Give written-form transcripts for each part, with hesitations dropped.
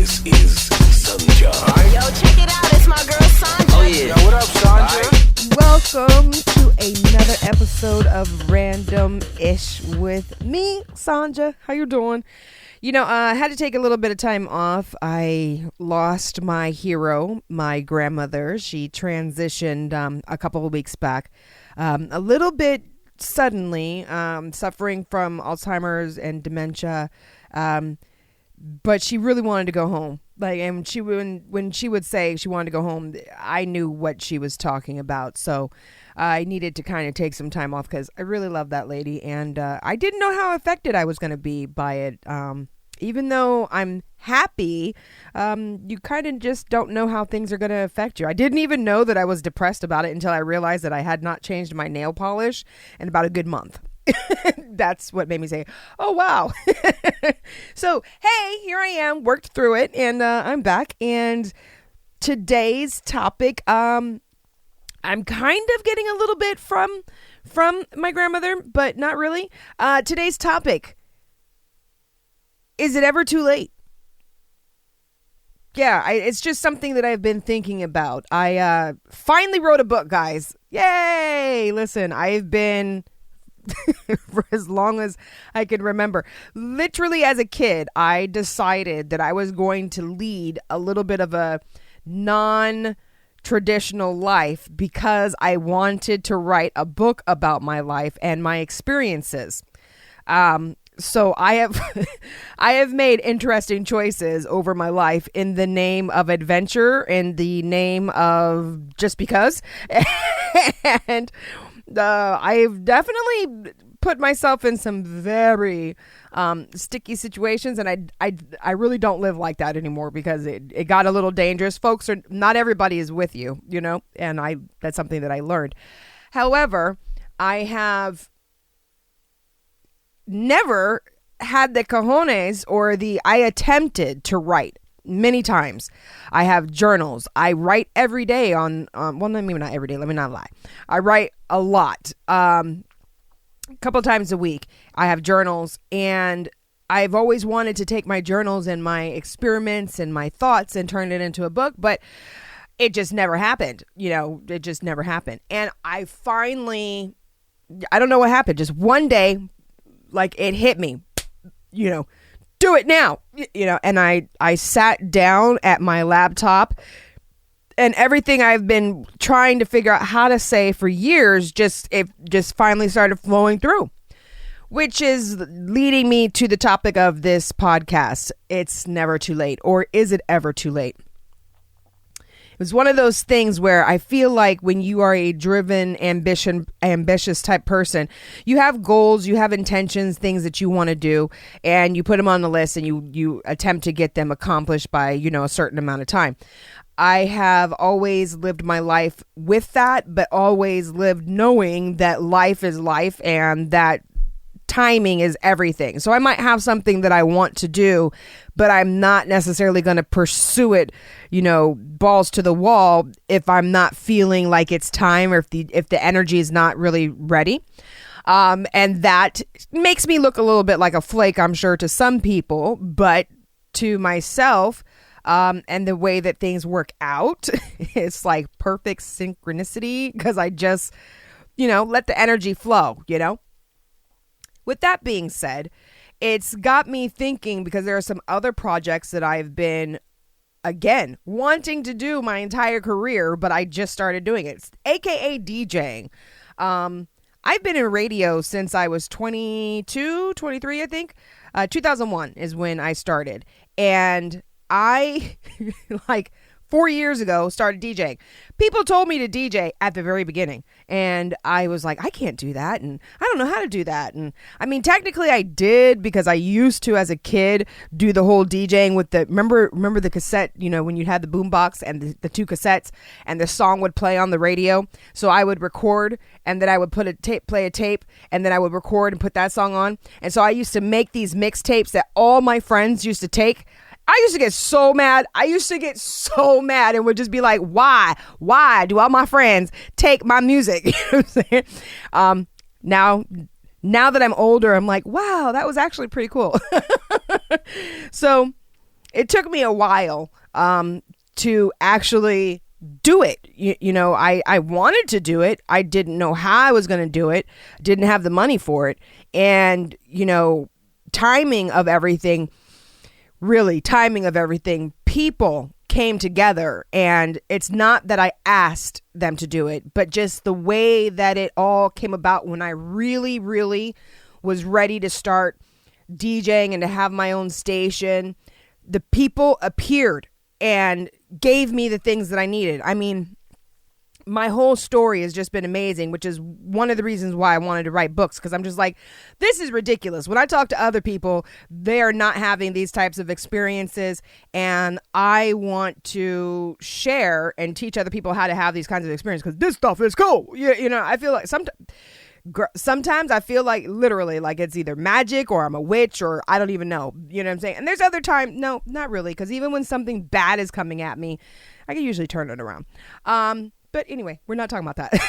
This is Sanja. Yo, check it out. It's my girl Sanja. Oh yeah. Yo, what up, Sanja? Welcome to another episode of Random-ish with me, Sanja. How you doing? You know, I had to take a little bit of time off. I lost my hero, my grandmother. She transitioned a couple of weeks back, a little bit suddenly, suffering from Alzheimer's and dementia. But she really wanted to go home. And she when she would say she wanted to go home, I knew what she was talking about. So I needed to kind of take some time off because I really love that lady, and I didn't know how affected I was going to be by it. Even though I'm happy, you kind of just don't know how things are going to affect you. I didn't even know that I was depressed about it until I realized that I had not changed my nail polish in about a good month. That's what made me say, oh, wow. So, hey, here I am, worked through it, and I'm back. And today's topic, I'm kind of getting a little bit from my grandmother, but not really. Today's topic, is it ever too late? Yeah, it's just something that I've been thinking about. I finally wrote a book, guys. Yay! Listen, I've been... for as long as I can remember. Literally as a kid, I decided that I was going to lead a little bit of a non-traditional life because I wanted to write a book about my life and my experiences. So I have made interesting choices over my life in the name of adventure, in the name of just because. And I've definitely put myself in some very sticky situations, and I really don't live like that anymore because it got a little dangerous. Not everybody is with you, you know, and that's something that I learned. However, I have never had the cojones I attempted to write. Many times. I have journals. I write every day well, maybe not every day. Let me not lie. I write a lot. A couple times a week. I have journals, and I've always wanted to take my journals and my experiments and my thoughts and turn it into a book, but it just never happened. You know, it just never happened. And I don't know what happened. Just one day, like it hit me, you know, do it now, you know, and I sat down at my laptop, and everything I've been trying to figure out how to say for years just finally started flowing through, which is leading me to the topic of this podcast. It's never too late, or is it ever too late? It was one of those things where I feel like when you are a driven, ambitious type person, you have goals, you have intentions, things that you want to do, and you put them on the list and you attempt to get them accomplished by, you know, a certain amount of time. I have always lived my life with that, but always lived knowing that life is life and that timing is everything. So I might have something that I want to do, but I'm not necessarily going to pursue it, you know, balls to the wall if I'm not feeling like it's time, or if the energy is not really ready. And that makes me look a little bit like a flake, I'm sure, to some people, but to myself, and the way that things work out, it's like perfect synchronicity because I just, you know, let the energy flow, you know. With that being said, it's got me thinking because there are some other projects that I've been, again, wanting to do my entire career, but I just started doing it. It's AKA DJing. I've been in radio since I was 22, 23, I think. 2001 is when I started. And I, like 4 years ago, started DJing. People told me to DJ at the very beginning, and I was like, I can't do that, and I don't know how to do that. And I mean, technically I did, because I used to, as a kid, do the whole DJing with the, remember the cassette, you know, when you had the boombox and the two cassettes, and the song would play on the radio. So I would record, and then I would play a tape, and then I would record and put that song on. And so I used to make these mixtapes that all my friends used to take. I used to get so mad. And would just be like, why do all my friends take my music? You know what I'm saying? Now that I'm older, I'm like, wow, that was actually pretty cool. So it took me a while to actually do it. You know, I wanted to do it. I didn't know how I was going to do it. Didn't have the money for it. And, you know, timing of everything, people came together, and it's not that I asked them to do it, but just the way that it all came about when I really, really was ready to start DJing and to have my own station. The people appeared and gave me the things that I needed. I mean, my whole story has just been amazing, which is one of the reasons why I wanted to write books, because I'm just like, this is ridiculous. When I talk to other people, they are not having these types of experiences, and I want to share and teach other people how to have these kinds of experiences, because this stuff is cool. You know, I feel like sometimes I feel like literally like it's either magic or I'm a witch or I don't even know. You know what I'm saying? And there's other time, no, not really, because even when something bad is coming at me, I can usually turn it around. But anyway, we're not talking about that.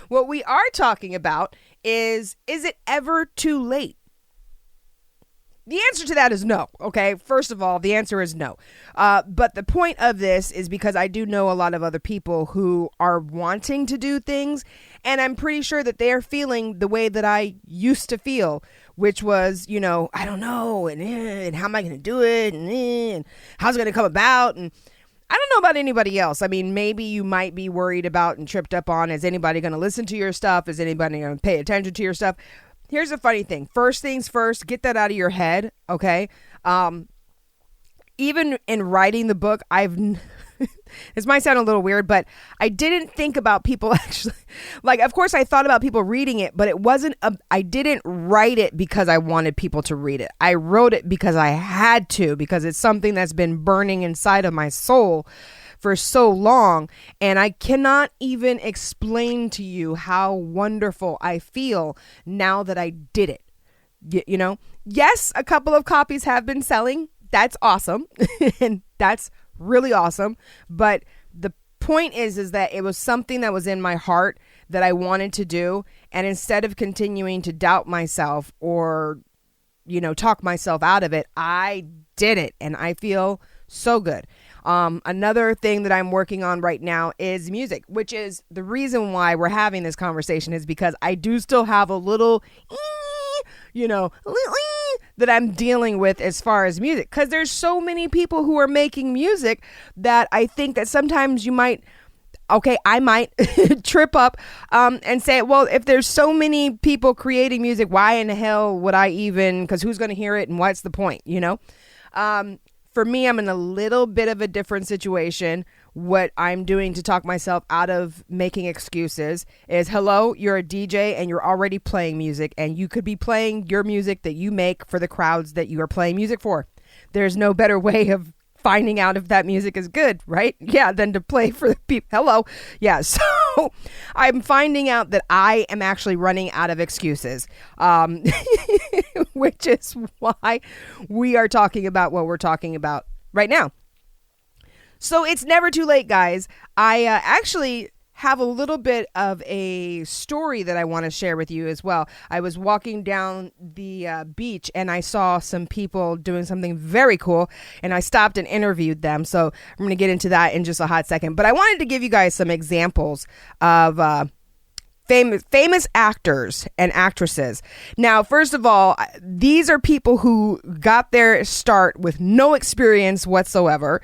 What we are talking about is it ever too late? The answer to that is no. Okay. First of all, the answer is no. But the point of this is because I do know a lot of other people who are wanting to do things, and I'm pretty sure that they are feeling the way that I used to feel, which was, you know, I don't know, and how am I going to do it, and how's it going to come about, and I don't know about anybody else. I mean, maybe you might be worried about and tripped up on, is anybody going to listen to your stuff? Is anybody going to pay attention to your stuff? Here's the funny thing. First things first, get that out of your head, okay? Even in writing the book, this might sound a little weird, but I didn't think about people actually, like, of course I thought about people reading it, but I didn't write it because I wanted people to read it. I wrote it because I had to, because it's something that's been burning inside of my soul for so long, and I cannot even explain to you how wonderful I feel now that I did it. You know, yes, a couple of copies have been selling. That's awesome. And that's really awesome. But the point is that it was something that was in my heart that I wanted to do. And instead of continuing to doubt myself or, you know, talk myself out of it, I did it. And I feel so good. Another thing that I'm working on right now is music, which is the reason why we're having this conversation, is because I do still have a little, that I'm dealing with as far as music, because there's so many people who are making music that I think that sometimes I might trip up and say, well, if there's so many people creating music, why in the hell would I even, because who's going to hear it and what's the point, you know? For me, I'm in a little bit of a different situation. What I'm doing to talk myself out of making excuses is, hello, you're a DJ and you're already playing music, and you could be playing your music that you make for the crowds that you are playing music for. There's no better way of finding out if that music is good, right? Yeah, than to play for the people. Hello. Yeah. So I'm finding out that I am actually running out of excuses, which is why we are talking about what we're talking about right now. So it's never too late, guys. I actually have a little bit of a story that I want to share with you as well. I was walking down the beach and I saw some people doing something very cool, and I stopped and interviewed them. So I'm going to get into that in just a hot second. But I wanted to give you guys some examples of famous actors and actresses. Now, first of all, these are people who got their start with no experience whatsoever.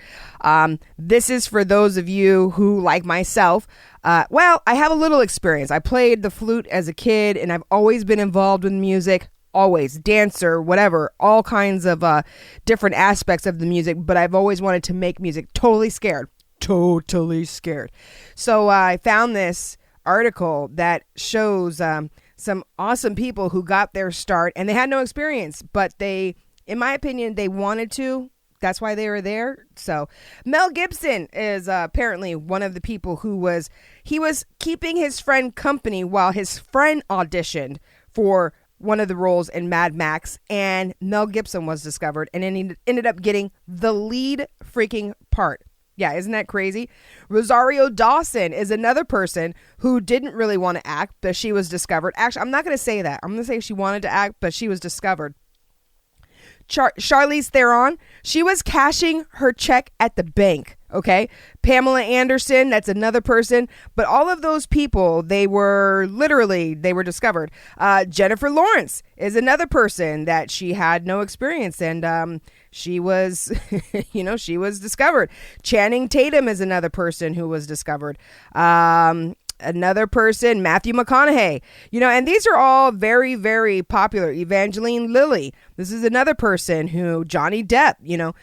This is for those of you who, like myself, well, I have a little experience. I played the flute as a kid, and I've always been involved with music, always, dancer, whatever, all kinds of different aspects of the music, but I've always wanted to make music. Totally scared. So I found this article that shows some awesome people who got their start, and they had no experience, but they, in my opinion, they wanted to. That's why they were there. So Mel Gibson is apparently one of the people who was keeping his friend company while his friend auditioned for one of the roles in Mad Max, and Mel Gibson was discovered, and then he ended up getting the lead freaking part. Yeah, isn't that crazy? Rosario Dawson is another person who didn't really want to act, but she was discovered. Actually, I'm not going to say that. I'm going to say she wanted to act, but she was discovered. Charlize Theron, she was cashing her check at the bank. Okay. Pamela Anderson, that's another person. But all of those people, they were discovered. Jennifer Lawrence is another person that she had no experience. And she was, she was discovered. Channing Tatum is another person who was discovered. Another person, Matthew McConaughey, and these are all very, very popular. Evangeline Lilly. This is another person who, Johnny Depp,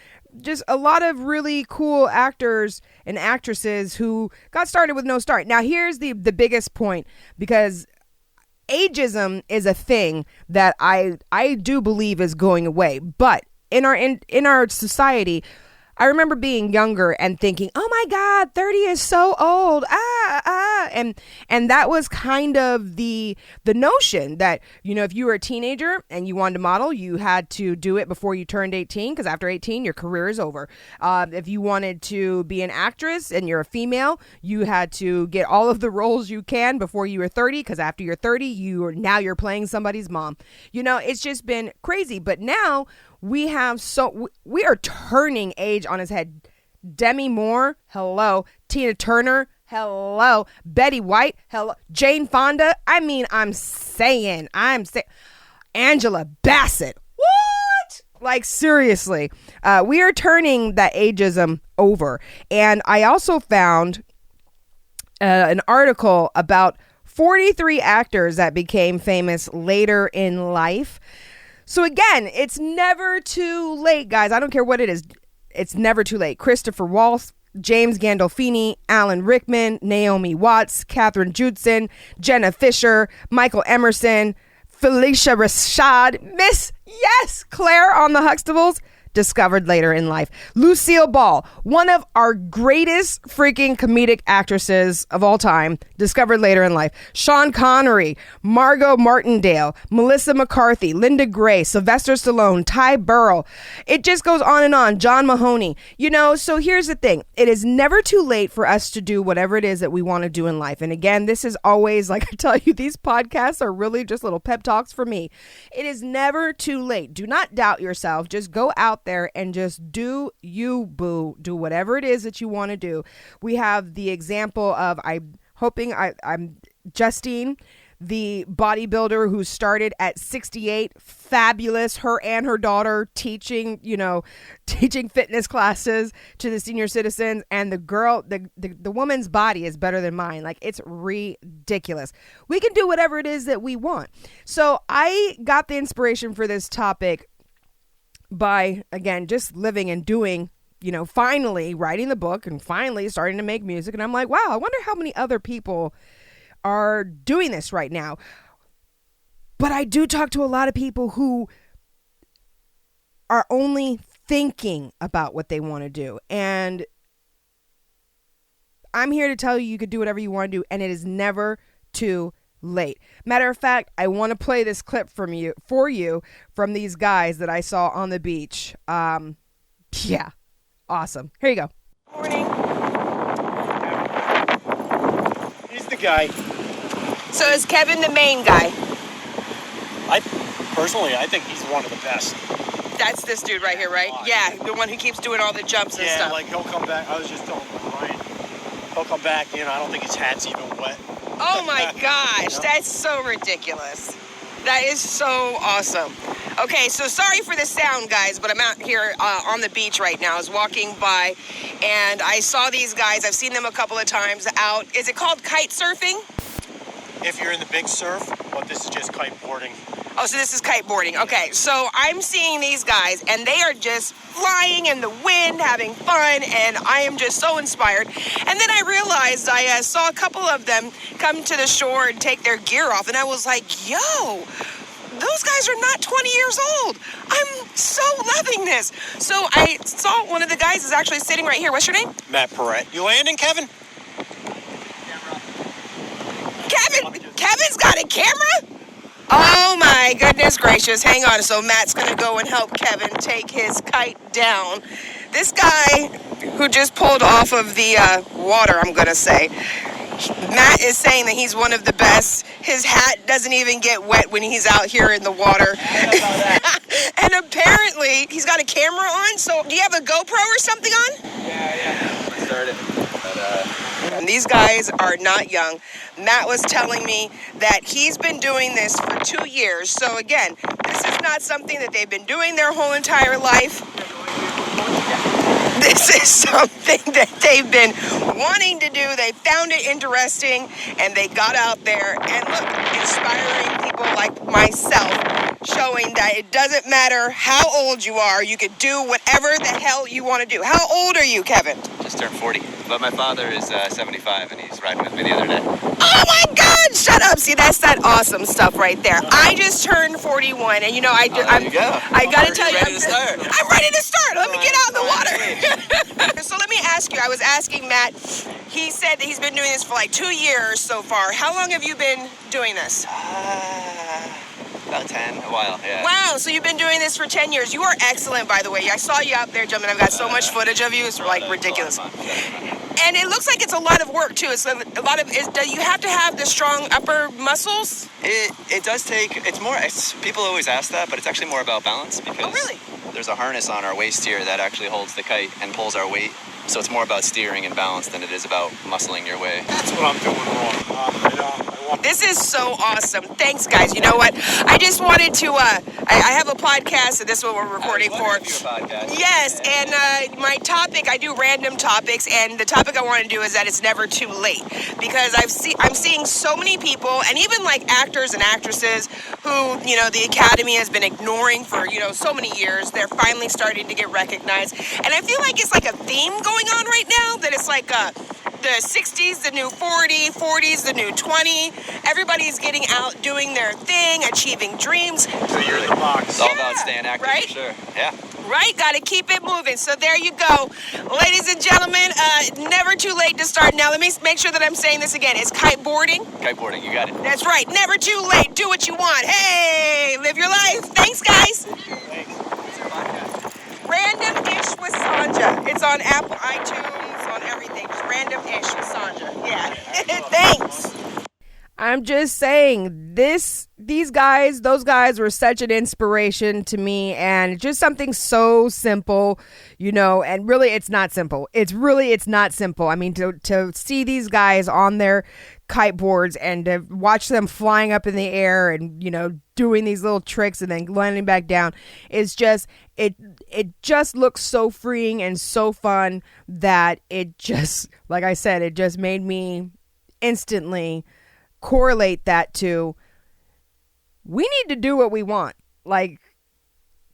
just a lot of really cool actors and actresses who got started with no start. Now, here's the biggest point, because ageism is a thing that I do believe is going away. But in our society, I remember being younger and thinking, oh my God, 30 is so old. And that was kind of the notion that, if you were a teenager and you wanted to model, you had to do it before you turned 18, because after 18, your career is over. If you wanted to be an actress and you're a female, you had to get all of the roles you can before you were 30, because after you're 30, you're playing somebody's mom. It's just been crazy. But now we are turning age on his head. Demi Moore, hello. Tina Turner, hello. Betty White, hello. Jane Fonda, I'm saying. Angela Bassett, what? Like, seriously. We are turning that ageism over. And I also found an article about 43 actors that became famous later in life. So again, it's never too late, guys. I don't care what it is. It's never too late. Christopher Waltz, James Gandolfini, Alan Rickman, Naomi Watts, Katherine Judson, Jenna Fisher, Michael Emerson, Felicia Rashad, Claire on the Huxtables, discovered later in life. Lucille Ball, one of our greatest freaking comedic actresses of all time, discovered later in life. Sean Connery, Margot Martindale, Melissa McCarthy, Linda Gray, Sylvester Stallone, Ty Burrell. It just goes on and on. John Mahoney. So here's the thing. It is never too late for us to do whatever it is that we want to do in life. And again, this is always, like I tell you, these podcasts are really just little pep talks for me. It is never too late. Do not doubt yourself. Just go out there and just do you, boo. Do whatever it is that you want to do. We have the example of, I'm Justine, the bodybuilder who started at 68, fabulous, her and her daughter teaching fitness classes to the senior citizens, and the woman's body is better than mine. Like, it's ridiculous. We can do whatever it is that we want. So I got the inspiration for this topic by, again, just living and doing, finally writing the book and finally starting to make music. And I'm like, wow, I wonder how many other people are doing this right now. But I do talk to a lot of people who are only thinking about what they want to do. And I'm here to tell you could do whatever you want to do, and it is never too late. Matter of fact, I want to play this clip for you from these guys that I saw on the beach. Yeah, awesome. Here you go. Morning. He's the guy. So is Kevin the main guy? I think he's one of the best. That's this dude right here, right? Yeah, the one who keeps doing all the jumps and stuff. Yeah, like he'll come back. I was just telling Ryan. He'll come back, I don't think his hat's even wet. Oh my gosh, that's so ridiculous. That is so awesome. Okay, so sorry for the sound, guys, but I'm out here on the beach right now. I was walking by, and I saw these guys. I've seen them a couple of times out. Is it called kite surfing? If you're in the big surf, but this is just kiteboarding. Oh, so this is kiteboarding. Okay, so I'm seeing these guys, and they are just flying in the wind, having fun, and I am just so inspired. And then I realized I saw a couple of them come to the shore and take their gear off, and I was like, yo, those guys are not 20 years old. I'm so loving this. So I saw one of the guys is actually sitting right here. What's your name? Matt Perrette. You landing, Kevin? Kevin's got a camera? Oh my goodness gracious. Hang on. So Matt's going to go and help Kevin take his kite down. This guy who just pulled off of the water, I'm going to say, Matt is saying that he's one of the best. His hat doesn't even get wet when he's out here in the water. And apparently, he's got a camera on. So, do you have a GoPro or something on? Yeah. I started. And these guys are not young. Matt was telling me that he's been doing this for 2 years. So, again, this is not something that they've been doing their whole entire life. This is something that they've been wanting to do. They found it interesting, and they got out there and look, inspiring people like myself, showing that it doesn't matter how old you are, you could do whatever the hell you want to do. How old are you, Kevin? Just turned 40. But my father is 75, and he's riding with me the other day. Oh my God! Shut up! See, that's that awesome stuff right there. I just turned 41, and you know, I gotta tell you, Ready to start? I'm ready to start. Let me get out in the water. So let me ask you. I was asking Matt. He said that he's been doing this for like 2 years so far. How long have you been doing this? About 10, a while, yeah. Wow, so you've been doing this for 10 years. You are excellent, by the way. I saw you out there jumping. I've got so much footage of you. It's like ridiculous. And it looks like it's a lot of work too. It's a lot of. Do you have to have the strong upper muscles? It does take. People always ask that, but it's actually more about balance because really? There's a harness on our waist here that actually holds the kite and pulls our weight. So it's more about steering and balance than it is about muscling your way. That's what I'm doing wrong. This is so awesome. Thanks, guys. You know what? I just wanted to. I have a podcast, and this is what we're recording for. Yes, and my topic. I do random topics, and the topic I want to do is that it's never too late because I'm seeing so many people, and even like actors and actresses who the Academy has been ignoring for so many years. They're finally starting to get recognized, and I feel like it's like a theme going on right now. That it's like the 60s, the new 40, 40s, the new 20. Everybody's getting out doing their thing, achieving dreams. So you're in the box. It's all about staying active, right? For sure. Yeah. Right? Got to keep it moving. So there you go. Ladies and gentlemen, never too late to start. Now, let me make sure that I'm saying this again. It's kiteboarding. Kiteboarding, you got it. That's right. Never too late. Do what you want. Hey, live your life. Thanks, guys. Random-ish with Sanja. It's on Apple, iTunes, on everything. Just random-ish with Sanja. Yeah. Thanks. I'm just saying those guys were such an inspiration to me, and just something so simple, and really it's not simple. It's not simple. I mean, to see these guys on their kiteboards and to watch them flying up in the air and, doing these little tricks and then landing back down, it's just, it just looks so freeing and so fun that it just, like I said, it just made me instantly correlate that to, we need to do what we want. Like,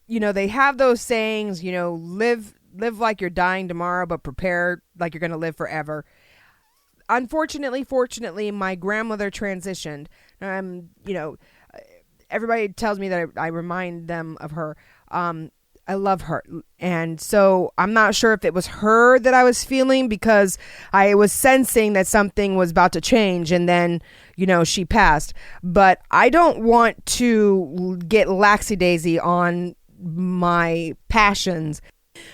they have those sayings, live like you're dying tomorrow, but prepare like you're going to live forever. Fortunately, my grandmother transitioned. Everybody tells me that I remind them of her. I love her. And so I'm not sure if it was her that I was feeling, because I was sensing that something was about to change, and then, she passed. But I don't want to get laxy-daisy on my passions.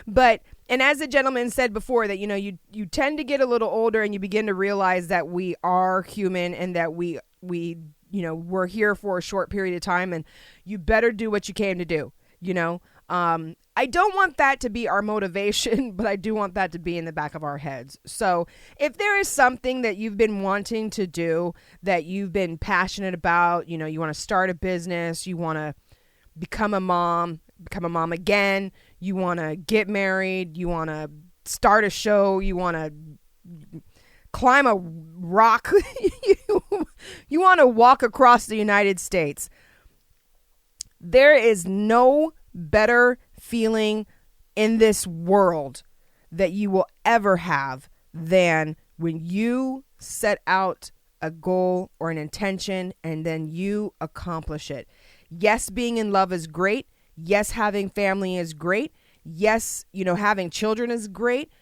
And as the gentleman said before, that, you tend to get a little older and you begin to realize that we are human and that we're here for a short period of time, and you better do what you came to do, I don't want that to be our motivation, but I do want that to be in the back of our heads. So if there is something that you've been wanting to do, that you've been passionate about, you want to start a business, you want to become a mom again, you want to get married, you want to start a show, you want to climb a rock, you want to walk across the United States, there is no better feeling in this world that you will ever have than when you set out a goal or an intention and then you accomplish it. Yes, being in love is great. Yes, having family is great. Yes, having children is great.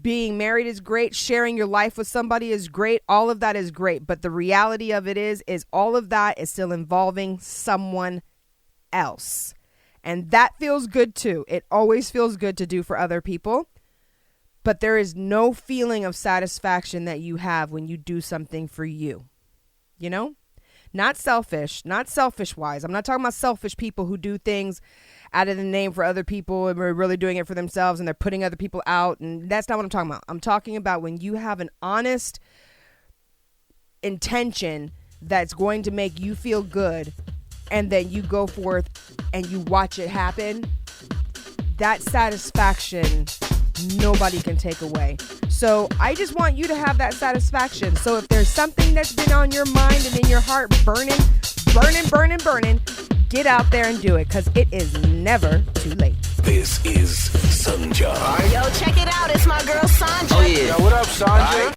Being married is great. Sharing your life with somebody is great. All of that is great. But the reality of it is all of that is still involving someone else. And that feels good too. It always feels good to do for other people. But there is no feeling of satisfaction that you have when you do something for you. You know? Not selfish wise. I'm not talking about selfish people who do things out of the name for other people and are really doing it for themselves and they're putting other people out. And that's not what I'm talking about. I'm talking about when you have an honest intention that's going to make you feel good and then you go forth and you watch it happen. That satisfaction, nobody can take away. So I just want you to have that satisfaction. So if there's something that's been on your mind and in your heart burning, get out there and do it, because it is never too late. This is Sanjay. Yo, check it out. It's my girl Sandra. Oh, yeah. What up, Sandra?